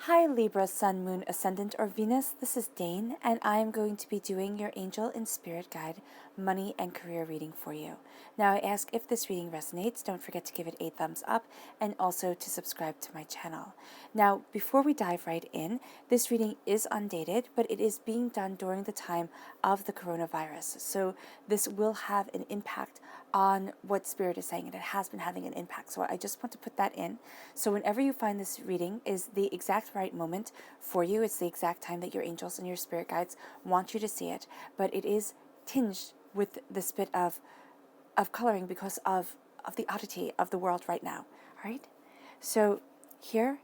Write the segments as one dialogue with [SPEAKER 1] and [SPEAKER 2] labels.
[SPEAKER 1] Hi Libra, Sun, Moon, Ascendant, or Venus. This is Dane, and I am going to be doing your angel and spirit guide money and career reading for you. Now, I ask if this reading resonates, don't forget to give it a thumbs up and also to subscribe to my channel. Now, before we dive right in, this reading is undated, but it is being done during the time of the coronavirus. So this will have an impact on what Spirit is saying, and it has been having an impact. So I just want to put that in. So whenever you find this reading is the exact right moment for you, it's the exact time that your angels and your spirit guides want you to see it, but it is tinged with this bit of coloring because of the oddity of the world right now. All right? So here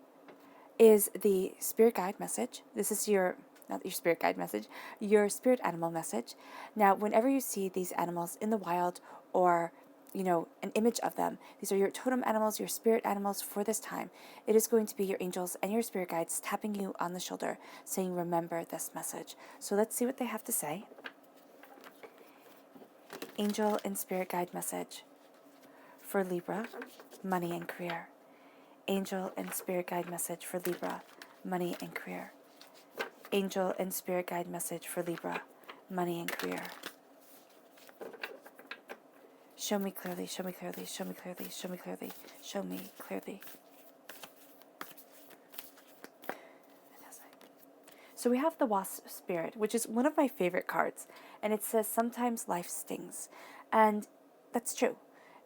[SPEAKER 1] is the spirit guide message. This is your, not your spirit guide message, your spirit animal message. Now, whenever you see these animals in the wild or an image of them, these are your totem animals, your spirit animals for this time. It is going to be your angels and your spirit guides tapping you on the shoulder, saying, remember this message. So let's see what they have to say. Angel and spirit guide message for Libra, money and career. Angel and spirit guide message for Libra, money and career. Angel and spirit guide message for Libra, money and career. Show me clearly, show me clearly, show me clearly, show me clearly, show me clearly. So we have the Wasp Spirit, which is one of my favorite cards, and it says, sometimes life stings. And that's true.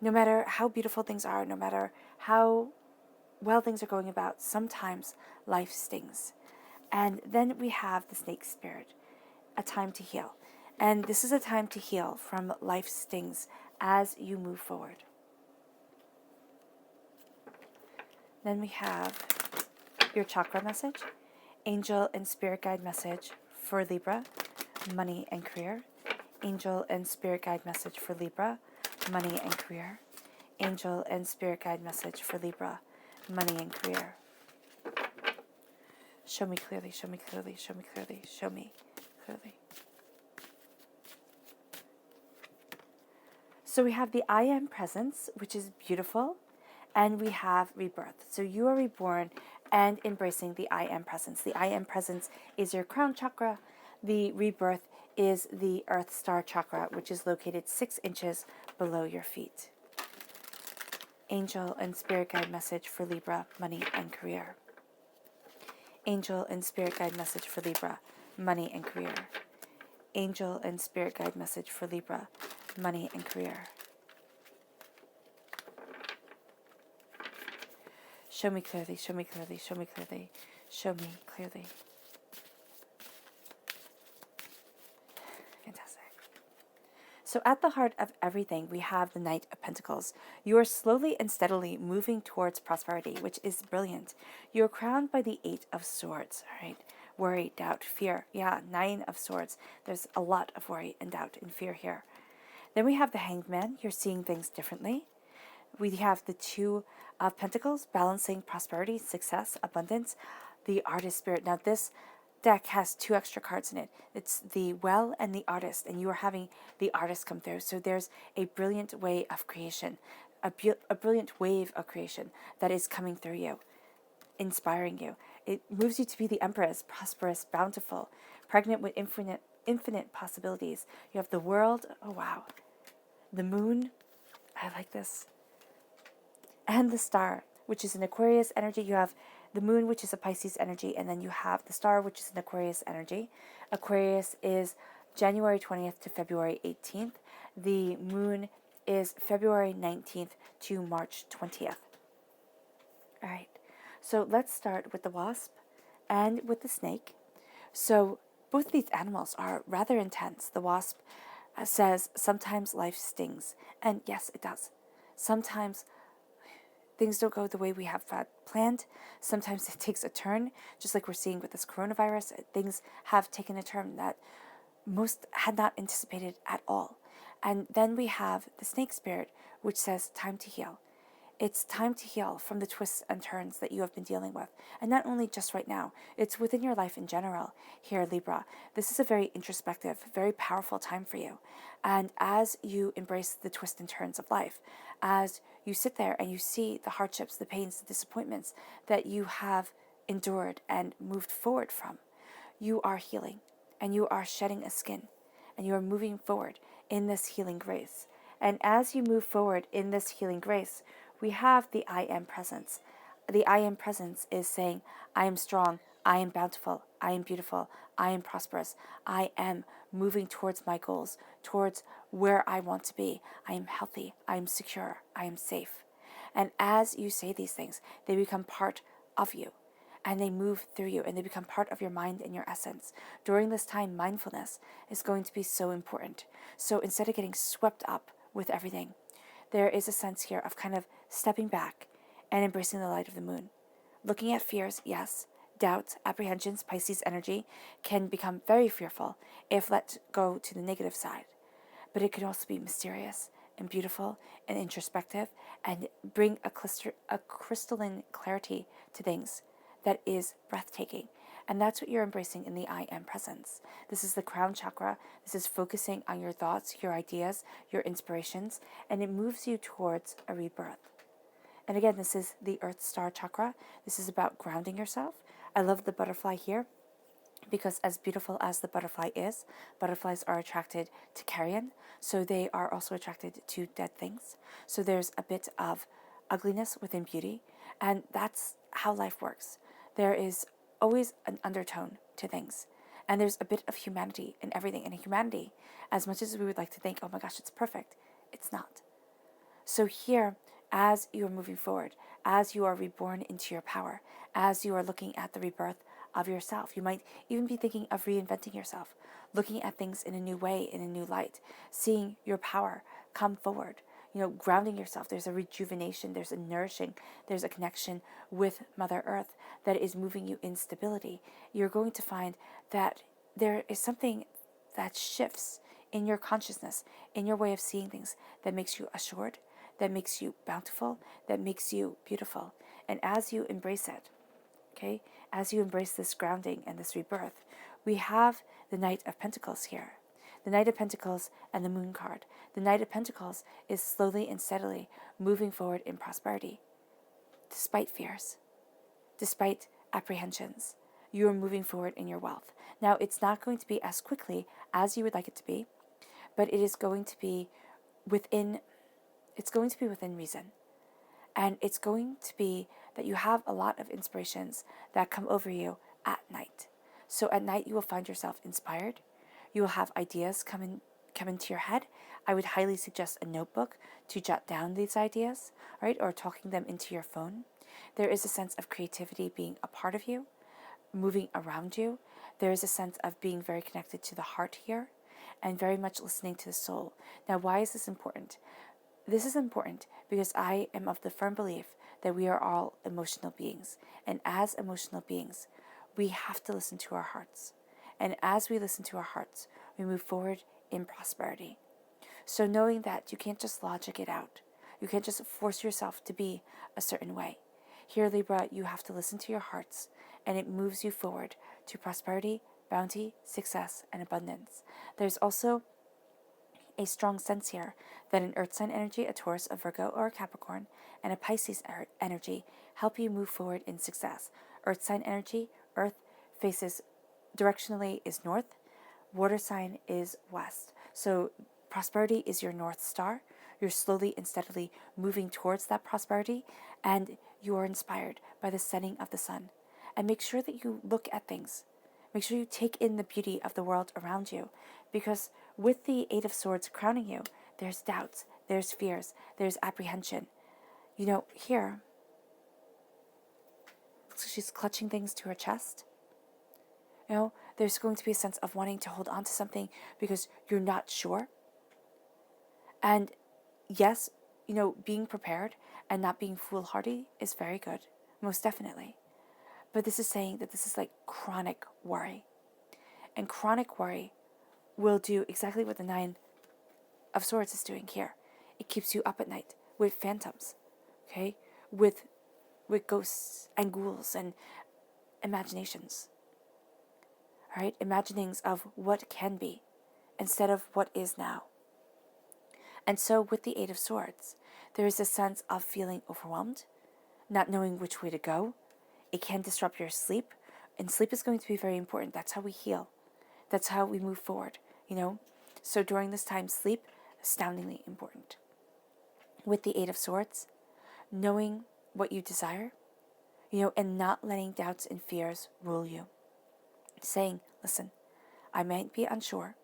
[SPEAKER 1] No matter how beautiful things are, no matter how well things are going about, sometimes life stings. And then we have the Snake Spirit, a time to heal. And this is a time to heal from life stings as you move forward. Then we have your chakra message, angel and spirit guide message for Libra, money and career. Angel and spirit guide message for Libra, money and career. Angel and spirit guide message for Libra, money and career. Show me clearly, show me clearly, show me clearly, show me clearly. So we have the I Am Presence, which is beautiful, and we have rebirth. So you are reborn and embracing the I Am Presence. The I Am Presence is your crown chakra. The rebirth is the Earth Star chakra, which is located 6 inches below your feet. Angel and spirit guide message for Libra, money and career. Angel and spirit guide message for Libra, money and career. Angel and spirit guide message for Libra, money and career. Show me clearly, show me clearly, show me clearly, show me clearly. Fantastic. So at the heart of everything, we have the Knight of Pentacles. You are slowly and steadily moving towards prosperity, which is brilliant. You are crowned by the 8 of Swords, all right? Worry, doubt, fear. Yeah, 9 of Swords. There's a lot of worry and doubt and fear here. Then we have the Hanged Man. You're seeing things differently. We have the 2 of Pentacles, balancing prosperity, success, abundance. The Artist Spirit. Now this deck has 2 extra cards in it. It's the Well and the Artist, and you are having the Artist come through. So there's a brilliant way of creation, a brilliant wave of creation that is coming through you, inspiring you. It moves you to be the Empress, prosperous, bountiful, pregnant with infinite possibilities. You have the World. Oh, wow. The Moon. I like this. And the Star, which is an Aquarius energy. You have the Moon, which is a Pisces energy, and then you have the Star, which is an Aquarius energy. Aquarius is January 20th to February 18th. The Moon is February 19th to March 20th. All right, so let's start with the Wasp and with the Snake. So both of these animals are rather intense. The Wasp says, sometimes life stings. And yes, it does. Sometimes things don't go the way we have planned. Sometimes it takes a turn, just like we're seeing with this coronavirus. Things have taken a turn that most had not anticipated at all. And then we have the Snake Spirit, which says time to heal. It's time to heal from the twists and turns that you have been dealing with. And not only just right now, it's within your life in general here, Libra. This is a very introspective, very powerful time for you. And as you embrace the twists and turns of life, as you sit there and you see the hardships, the pains, the disappointments that you have endured and moved forward from. You are healing, and you are shedding a skin, and you are moving forward in this healing grace. And as you move forward in this healing grace, we have the I am presence. The I am presence is saying, I am strong, I am bountiful, I am beautiful, I am prosperous, I am moving towards my goals, towards where I want to be. I am healthy, I am secure, I am safe. And as you say these things, they become part of you, and they move through you, and they become part of your mind and your essence. During this time, mindfulness is going to be so important. So instead of getting swept up with everything, there is a sense here of kind of stepping back and embracing the light of the moon. Looking at fears, yes. Doubts, apprehensions, Pisces energy can become very fearful if let go to the negative side. But it can also be mysterious and beautiful and introspective and bring a crystalline clarity to things that is breathtaking. And that's what you're embracing in the I am presence. This is the crown chakra. This is focusing on your thoughts, your ideas, your inspirations, and it moves you towards a rebirth. And again, this is the Earth Star chakra. This is about grounding yourself. I love the butterfly here because as beautiful as the butterfly is, butterflies are attracted to carrion, so they are also attracted to dead things. So there's a bit of ugliness within beauty, and that's how life works. There is always an undertone to things, and there's a bit of humanity in everything. And humanity, as much as we would like to think, oh my gosh, it's perfect, it's not. So here, as you are moving forward, as you are reborn into your power, as you are looking at the rebirth of yourself, you might even be thinking of reinventing yourself, looking at things in a new way, in a new light, seeing your power come forward, grounding yourself. There's a rejuvenation, there's a nourishing, there's a connection with Mother Earth that is moving you in stability. You're going to find that there is something that shifts in your consciousness, in your way of seeing things, that makes you assured, that makes you bountiful, that makes you beautiful. And as you embrace it, okay, as you embrace this grounding and this rebirth, we have the Knight of Pentacles here. The Knight of Pentacles and the Moon card. The Knight of Pentacles is slowly and steadily moving forward in prosperity, despite fears, despite apprehensions. You are moving forward in your wealth. Now, it's not going to be as quickly as you would like it to be, but it is going to be within reason. And it's going to be that you have a lot of inspirations that come over you at night. So at night you will find yourself inspired. You will have ideas come into your head. I would highly suggest a notebook to jot down these ideas, right? Or talking them into your phone. There is a sense of creativity being a part of you, moving around you. There is a sense of being very connected to the heart here and very much listening to the soul. Now, why is this important? This is important because I am of the firm belief that we are all emotional beings. And as emotional beings, we have to listen to our hearts. And as we listen to our hearts, we move forward in prosperity. So knowing that you can't just logic it out. You can't just force yourself to be a certain way. Here, Libra, you have to listen to your hearts, and it moves you forward to prosperity, bounty, success, and abundance. There's also a strong sense here that an Earth sign energy, a Taurus, a Virgo, or a Capricorn, and a Pisces energy help you move forward in success. Earth sign energy, Earth faces directionally is north, water sign is west. So prosperity is your North Star. You're slowly and steadily moving towards that prosperity, and you are inspired by the setting of the sun. And make sure that you look at things. Make sure you take in the beauty of the world around you, because with the Eight of Swords crowning you, there's doubts, there's fears, there's apprehension. Here, looks like she's clutching things to her chest. There's going to be a sense of wanting to hold on to something because you're not sure. And yes, being prepared and not being foolhardy is very good, most definitely. But this is saying that this is like chronic worry. And chronic worry will do exactly what the Nine of Swords is doing here. It keeps you up at night with phantoms, okay? With ghosts and ghouls and imaginations. All right? Imaginings of what can be instead of what is now. And so with the Eight of Swords, there is a sense of feeling overwhelmed, not knowing which way to go. It can disrupt your sleep, and sleep is going to be very important. That's how we heal. That's how we move forward, you know? So during this time, sleep, astoundingly important. With the Eight of Swords, knowing what you desire, and not letting doubts and fears rule you. Saying, listen, I might be unsure,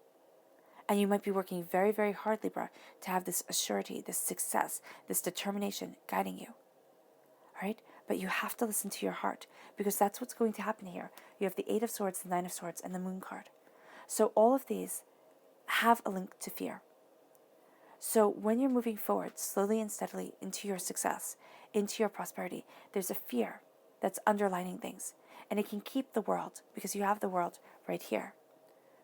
[SPEAKER 1] and you might be working very, very hard, Libra, to have this assurity, this success, this determination guiding you. All right? But you have to listen to your heart, because that's what's going to happen here. You have the Eight of Swords, the Nine of Swords, and the Moon card. So all of these have a link to fear. So when you're moving forward slowly and steadily into your success, into your prosperity, there's a fear that's underlining things. And it can keep the world, because you have the world right here,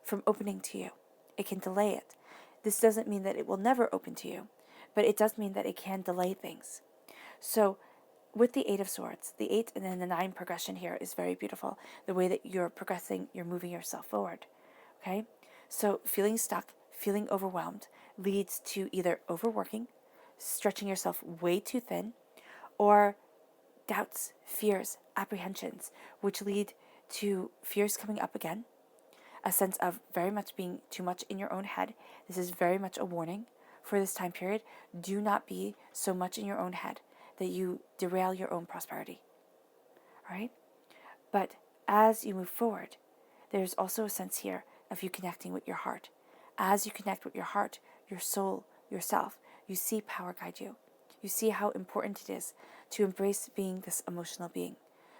[SPEAKER 1] from opening to you. It can delay it. This doesn't mean that it will never open to you, but it does mean that it can delay things. So with the Eight of Swords, the 8 and then the 9 progression here is very beautiful. The way that you're progressing, you're moving yourself forward. Okay? So feeling stuck, feeling overwhelmed leads to either overworking, stretching yourself way too thin, or doubts, fears, apprehensions, which lead to fears coming up again, a sense of very much being too much in your own head. This is very much a warning for this time period. Do not be so much in your own head that you derail your own prosperity. All right? But as you move forward, there's also a sense here of you connecting with your heart. As you connect with your heart, your soul, yourself, you see power guide you. You see how important it is to embrace being this emotional being,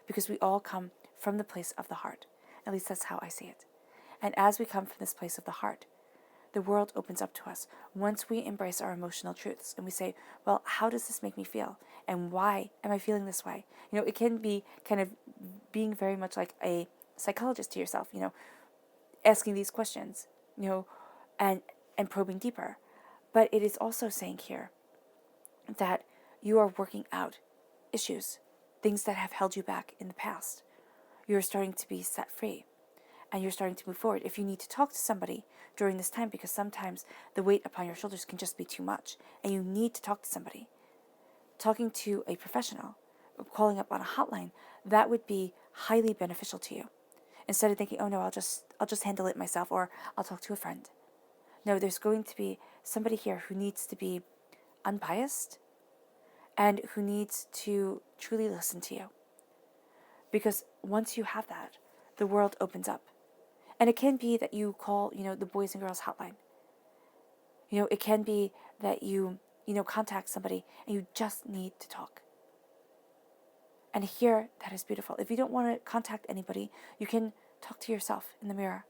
[SPEAKER 1] because we all come from the place of the heart. At least that's how I see it. And as we come from this place of the heart, the world opens up to us once we embrace our emotional truths and we say, well, how does this make me feel? And why am I feeling this way? It can be kind of being very much like a psychologist to yourself, asking these questions, and probing deeper. But it is also saying here that you are working out issues, things that have held you back in the past. You're starting to be set free, and you're starting to move forward. If you need to talk to somebody during this time, because sometimes the weight upon your shoulders can just be too much, and you need to talk to somebody, talking to a professional, or calling up on a hotline, that would be highly beneficial to you. Instead of thinking, oh no, I'll just handle it myself, or I'll talk to a friend. No, there's going to be somebody here who needs to be unbiased and who needs to truly listen to you. Because once you have that, the world opens up. And it can be that you call, the Boys and Girls Hotline. It can be that you contact somebody and you just need to talk. And here, that is beautiful. If you don't want to contact anybody, you can talk to yourself in the mirror.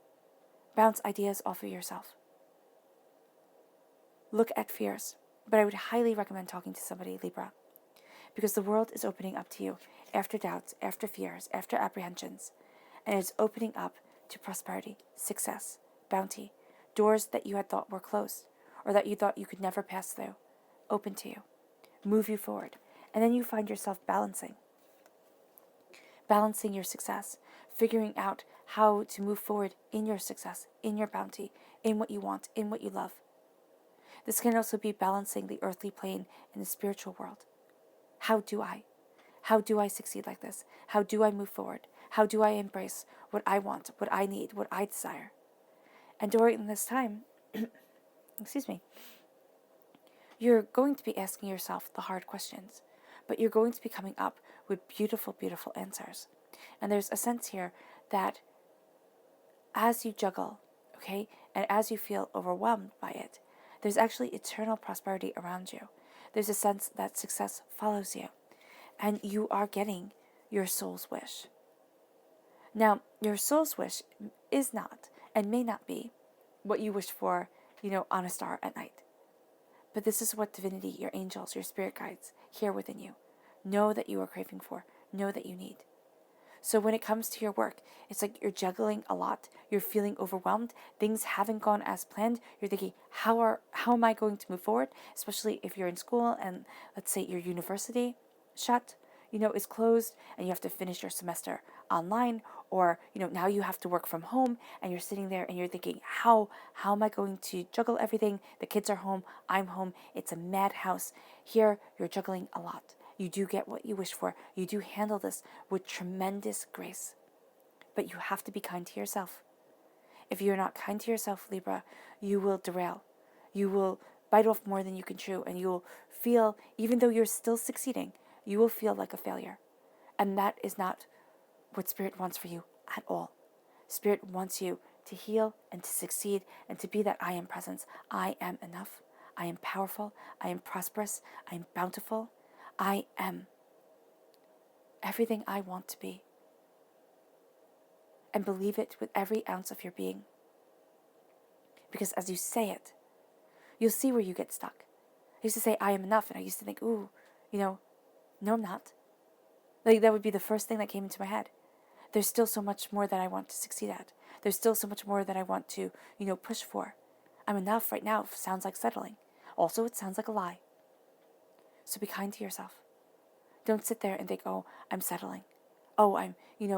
[SPEAKER 1] Bounce ideas off of yourself. Look at fears. But I would highly recommend talking to somebody, Libra, because the world is opening up to you after doubts, after fears, after apprehensions. And it's opening up to prosperity, success, bounty, doors that you had thought were closed or that you thought you could never pass through, open to you, move you forward. And then you find yourself balancing your success, figuring out how to move forward in your success, in your bounty, in what you want, in what you love. This can also be balancing the earthly plane and the spiritual world. How do I? How do I succeed like this? How do I move forward? How do I embrace what I want, what I need, what I desire? And during this time, you're going to be asking yourself the hard questions, but you're going to be coming up with beautiful, beautiful answers. And there's a sense here that as you juggle, okay, and as you feel overwhelmed by it, there's actually eternal prosperity around you. There's a sense that success follows you, and you are getting your soul's wish. Now, your soul's wish is not and may not be what you wish for, on a star at night. But this is what divinity, your angels, your spirit guides here within you know that you are craving for, know that you need. So when it comes to your work, it's like you're juggling a lot. You're feeling overwhelmed. Things haven't gone as planned. You're thinking, how am I going to move forward? Especially if you're in school and let's say your university shut, is closed and you have to finish your semester online, or, now you have to work from home and you're sitting there and you're thinking, how am I going to juggle everything? The kids are home. I'm home. It's a madhouse. Here, you're juggling a lot. You do get what you wish for. You do handle this with tremendous grace. But you have to be kind to yourself. If you're not kind to yourself, Libra, you will derail. You will bite off more than you can chew, and you will feel, even though you're still succeeding, you will feel like a failure. And that is not what Spirit wants for you at all. Spirit wants you to heal and to succeed and to be that I am presence. I am enough. I am powerful. I am prosperous. I am bountiful. I am everything I want to be. And believe it with every ounce of your being. Because as you say it, you'll see where you get stuck. I used to say, I am enough. And I used to think, ooh, no, I'm not. Like, that would be the first thing that came into my head. There's still so much more that I want to succeed at. There's still so much more that I want to, push for. I'm enough right now sounds like settling. Also, it sounds like a lie. So be kind to yourself. Don't sit there and think, oh, I'm settling. Oh, I'm,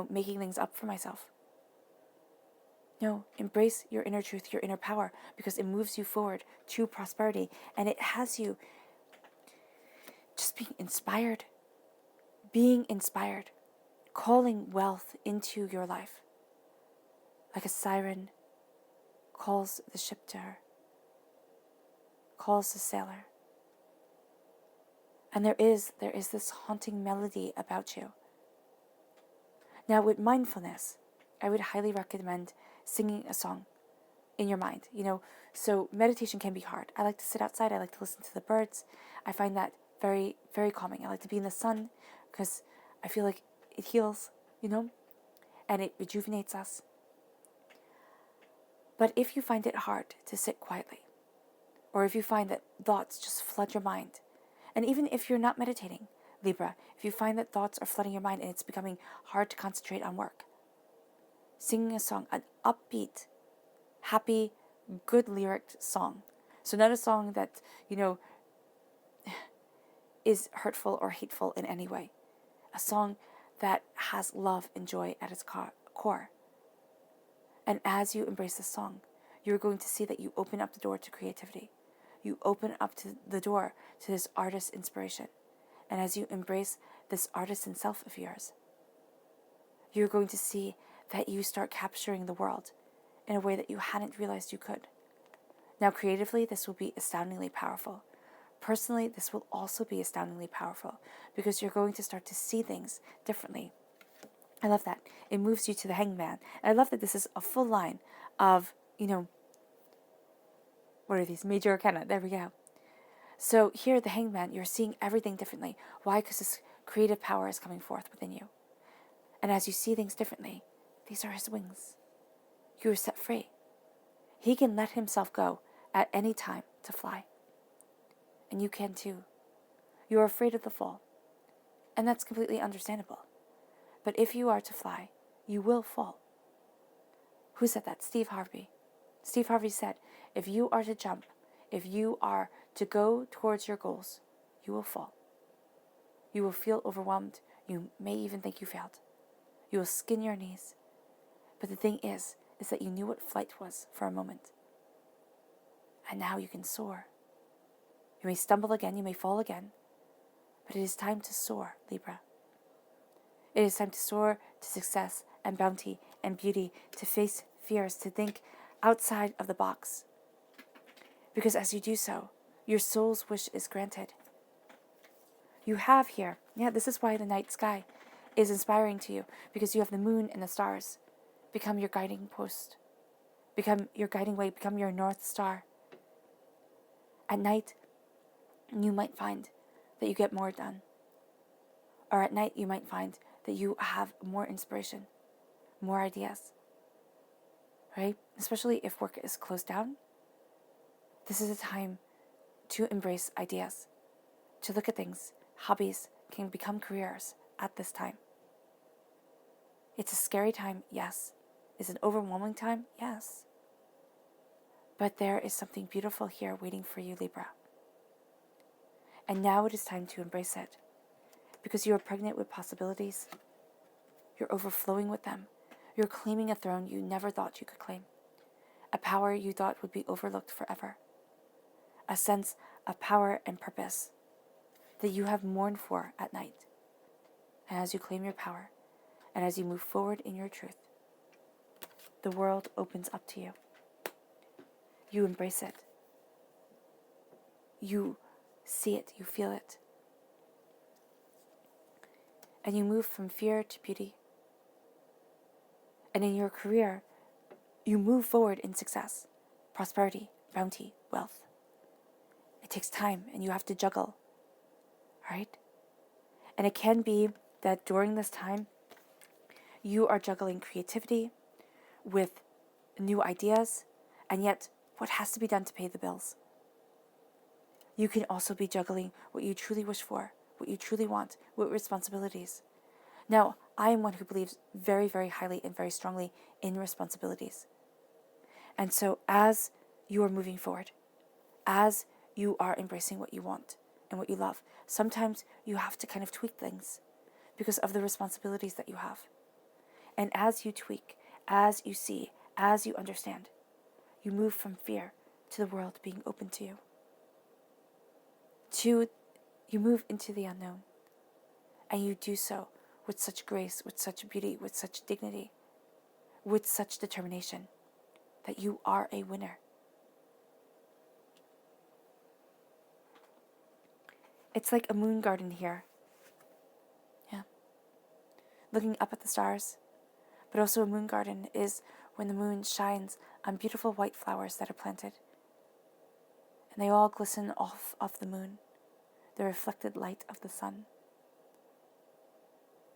[SPEAKER 1] making things up for myself. No, embrace your inner truth, your inner power, because it moves you forward to prosperity, and it has you just being inspired, calling wealth into your life. Like a siren calls the ship to her, calls the sailor. And there is this haunting melody about you. Now, with mindfulness, I would highly recommend singing a song in your mind. So meditation can be hard. I like to sit outside. I like to listen to the birds. I find that very, very calming. I like to be in the sun because I feel like it heals, and it rejuvenates us. But if you find it hard to sit quietly, or if you find that thoughts just flood your mind, and even if you're not meditating, Libra, if you find that thoughts are flooding your mind and it's becoming hard to concentrate on work, singing a song, an upbeat, happy, good lyric song. So not a song that, is hurtful or hateful in any way. A song that has love and joy at its core. And as you embrace this song, you're going to see that you open up the door to creativity. You open up to the door to this artist's inspiration. And as you embrace this artisan self of yours, you're going to see that you start capturing the world in a way that you hadn't realized you could. Now, creatively, this will be astoundingly powerful. Personally, this will also be astoundingly powerful because you're going to start to see things differently. I love that. It moves you to the hangman. And I love that this is a full line of, what are these? Major arcana. There we go. So here, the hangman, you're seeing everything differently. Why? Because this creative power is coming forth within you. And as you see things differently, these are his wings. You are set free. He can let himself go at any time to fly. And you can too. You are afraid of the fall. And that's completely understandable. But if you are to fly, you will fall. Who said that? Steve Harvey. Steve Harvey said, if you are to jump, if you are to go towards your goals, you will fall. You will feel overwhelmed. You may even think you failed. You will skin your knees. But the thing is that you knew what flight was for a moment. And now you can soar. You may stumble again, you may fall again, but it is time to soar, Libra. It is time to soar to success and bounty and beauty, to face fears, to think outside of the box. Because as you do so, your soul's wish is granted. You have here, this is why the night sky is inspiring to you, because you have the moon and the stars. Become your guiding post. Become your guiding way, become your North Star. At night, you might find that you get more done. Or at night, you might find that you have more inspiration, more ideas, right? Especially if work is closed down. This is a time to embrace ideas, to look at things. Hobbies can become careers at this time. It's a scary time, yes. It's an overwhelming time, yes. But there is something beautiful here waiting for you, Libra. And now it is time to embrace it. Because you are pregnant with possibilities. You're overflowing with them. You're claiming a throne you never thought you could claim. A power you thought would be overlooked forever. A sense of power and purpose that you have mourned for at night. And as you claim your power, and as you move forward in your truth, the world opens up to you. You embrace it. You see it, you feel it. And you move from fear to beauty. And in your career, you move forward in success, prosperity, bounty, wealth. It takes time and you have to juggle, all right? And it can be that during this time, you are juggling creativity with new ideas, and yet what has to be done to pay the bills. You can also be juggling what you truly wish for, what you truly want, with responsibilities. Now, I am one who believes very, very highly and very strongly in responsibilities. And so as you are moving forward, as you are embracing what you want and what you love, sometimes you have to kind of tweak things because of the responsibilities that you have. And as you tweak, as you see, as you understand, you move from fear to the world being open to you. You move into the unknown. And you do so with such grace, with such beauty, with such dignity, with such determination that you are a winner. It's like a moon garden here. Yeah. Looking up at the stars. But also a moon garden is when the moon shines on beautiful white flowers that are planted. And they all glisten off of the moon, the reflected light of the sun.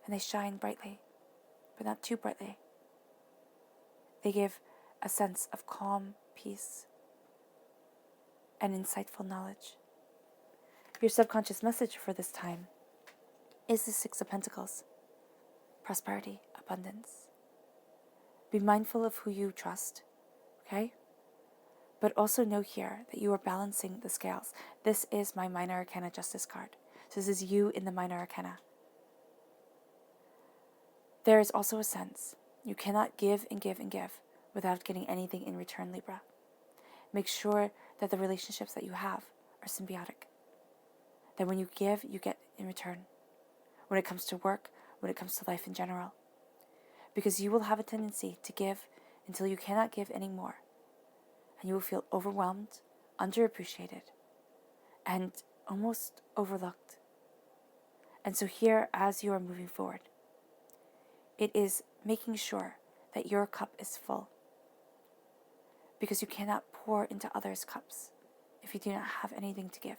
[SPEAKER 1] And they shine brightly, but not too brightly. They give a sense of calm, peace, and insightful knowledge. Your subconscious message for this time is the Six of Pentacles, prosperity, abundance. Be mindful of who you trust, okay? But also know here that you are balancing the scales. This is my Minor Arcana Justice card. So this is you in the Minor Arcana. There is also a sense you cannot give and give and give without getting anything in return, Libra. Make sure that the relationships that you have are symbiotic. That when you give, you get in return. When it comes to work, when it comes to life in general. Because you will have a tendency to give until you cannot give anymore. And you will feel overwhelmed, underappreciated, and almost overlooked. And so here, as you are moving forward, it is making sure that your cup is full. Because you cannot pour into others' cups if you do not have anything to give.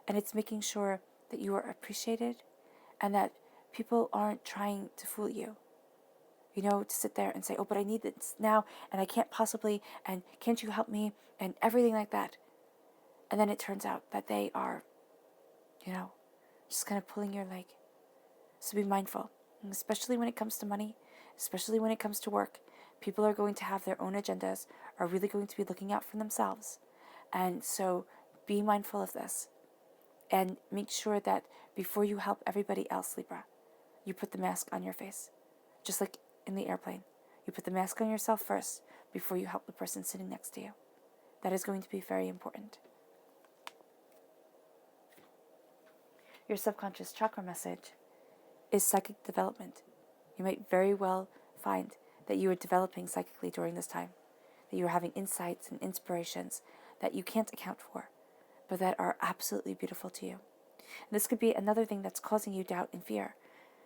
[SPEAKER 1] And it's making sure that you are appreciated and that people aren't trying to fool you. You know, to sit there and say, oh, but I need this now and I can't possibly, and can't you help me, and everything like that. And then it turns out that they are, just kind of pulling your leg. So be mindful, and especially when it comes to money, especially when it comes to work. People are going to have their own agendas, are really going to be looking out for themselves. And so be mindful of this. And make sure that before you help everybody else, Libra, you put the mask on your face. Just like in the airplane. You put the mask on yourself first before you help the person sitting next to you. That is going to be very important. Your subconscious chakra message is psychic development. You might very well find that you are developing psychically during this time. That you are having insights and inspirations that you can't account for, but that are absolutely beautiful to you. And this could be another thing that's causing you doubt and fear,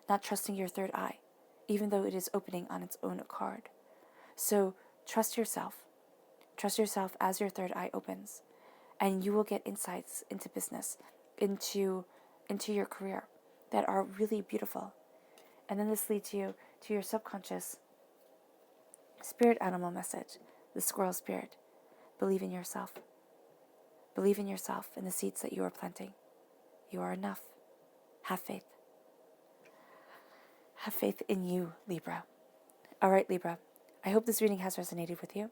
[SPEAKER 1] not trusting your third eye, even though it is opening on its own accord. So trust yourself. Trust yourself as your third eye opens, and you will get insights into business, into your career that are really beautiful. And then this leads you to your subconscious spirit animal message, the squirrel spirit. Believe in yourself. Believe in yourself and the seeds that you are planting. You are enough. Have faith. Have faith in you, Libra. All right, Libra. I hope this reading has resonated with you.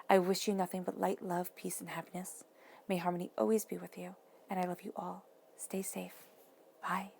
[SPEAKER 1] I wish you nothing but light, love, peace, and happiness. May harmony always be with you. And I love you all. Stay safe. Bye.